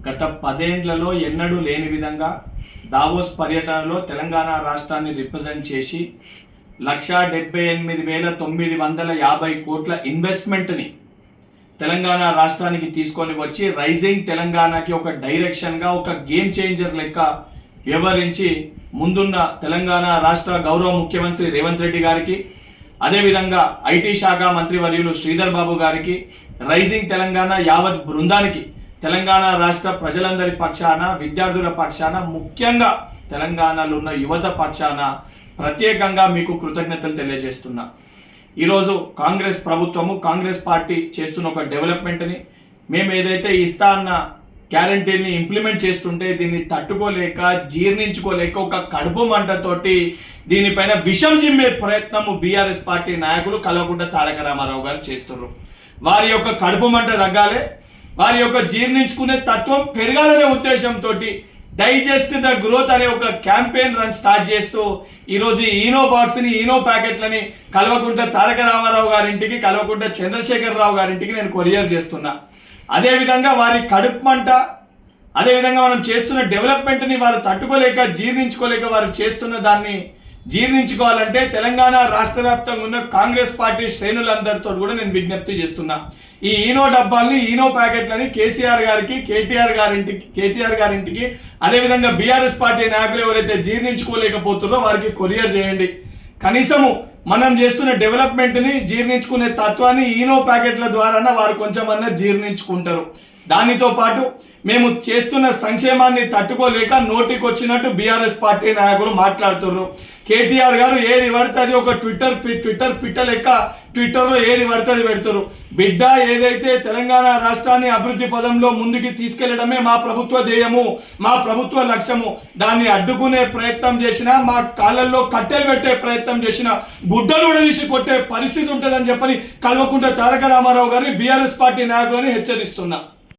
గత 10 ఏళ్లలో ఎన్నడూ లేని విధంగా దావోస్ పర్యటనలో తెలంగాణ రాష్ట్రాన్ని రిప్రజెంట్ చేసి 1,78,950 కోట్ల ఇన్వెస్ట్మెంట్ని తెలంగాణ రాష్ట్రానికి తీసుకొని వచ్చి రైజింగ్ తెలంగాణకి ఒక డైరెక్షన్గా ఒక గేమ్ చేంజర్ లెక్క వ్యవహరించి ముందున్న తెలంగాణ రాష్ట్ర గౌరవ ముఖ్యమంత్రి రేవంత్ రెడ్డి గారికి, అదేవిధంగా ఐటీ శాఖ మంత్రివర్యులు శ్రీధర్ బాబు గారికి, రైజింగ్ తెలంగాణ యావత్ బృందానికి, తెలంగాణ రాష్ట్ర ప్రజలందరి పక్షాన, విద్యార్థుల పక్షాన, ముఖ్యంగా తెలంగాణలో ఉన్న యువత పక్షాన ప్రత్యేకంగా మీకు కృతజ్ఞతలు తెలియజేస్తున్నా. ఈరోజు కాంగ్రెస్ ప్రభుత్వము, కాంగ్రెస్ పార్టీ చేస్తున్న ఒక డెవలప్మెంట్ని, మేము ఏదైతే ఇస్తా అన్న గ్యారంటీని ఇంప్లిమెంట్ చేస్తుంటే దీన్ని తట్టుకోలేక, జీర్ణించుకోలేక ఒక కడుపు మంటతోటి దీనిపైన విషం జిమ్మే ప్రయత్నము బీఆర్ఎస్ పార్టీ నాయకులు కల్వకుంట్ల తారక రామారావు గారు చేస్తున్నారు. వారి యొక్క కడుపు మంట తగ్గాలి, వారి యొక్క జీర్ణించుకునే తత్వం పెరగాలనే ఉద్దేశంతో డైజెస్ట్ ద గ్రోత్ అనే ఒక క్యాంపెయిన్ రన్ స్టార్ట్ చేస్తూ ఈరోజు ఈనో బాక్స్ని, ఈనో ప్యాకెట్లని కల్వకుంట్ల తారక రామారావు గారింటికి, కల్వకుంట్ల చంద్రశేఖరరావు గారింటికి నేను కొరియర్ చేస్తున్నా. అదేవిధంగా వారి కడుపు మంట, అదేవిధంగా మనం చేస్తున్న డెవలప్మెంట్ని వారు తట్టుకోలేక, జీర్ణించుకోలేక వారు చేస్తున్న దాన్ని జీర్ణించుకోవాలంటే తెలంగాణ రాష్ట్ర వ్యాప్తంగా ఉన్న కాంగ్రెస్ పార్టీ శ్రేణులందరితో కూడా నేను విజ్ఞప్తి చేస్తున్నా. ఈ ఈనో డబ్బాల్ని, ఈనో ప్యాకెట్లని కేసీఆర్ గారికి, కేటీఆర్ గారింటికి, అదేవిధంగా బీఆర్ఎస్ పార్టీ నాయకులు ఎవరైతే జీర్ణించుకోలేకపోతున్నారో వారికి కొరియర్ చేయండి. కనీసము మనం చేస్తున్న డెవలప్మెంట్ని జీర్ణించుకునే తత్వాన్ని ఈనో ప్యాకెట్ల ద్వారా వారు కొంచెమన్నా జీర్ణించుకుంటారు. దానితో పాటు మేము చేస్తున్న సంక్షేమాన్ని తట్టుకోలేక నోటికి వచ్చినట్టు బీఆర్ఎస్ పార్టీ నాయకులు మాట్లాడుతున్నారు. కేటీఆర్ గారు ఏది పడితే అది ఒక ట్విట్టర్ పిట్ట లెక్క ట్విట్టర్లో ఏది పడితే అది పెడుతున్నారు. బిడ్డ, ఏదైతే తెలంగాణ రాష్ట్రాన్ని అభివృద్ధి పదంలో ముందుకు తీసుకెళ్లడమే మా ప్రభుత్వ ధ్యేయము, మా ప్రభుత్వ లక్ష్యము. దాన్ని అడ్డుకునే ప్రయత్నం చేసినా, మా కాళ్ళల్లో కట్టెలు పెట్టే ప్రయత్నం చేసినా గుడ్డలు ఉడదీసి కొట్టే పరిస్థితి ఉంటుందని చెప్పని కల్వకుంట్ల తారక రామారావు గారిని, బీఆర్ఎస్ పార్టీ నాయకులని హెచ్చరిస్తున్నా.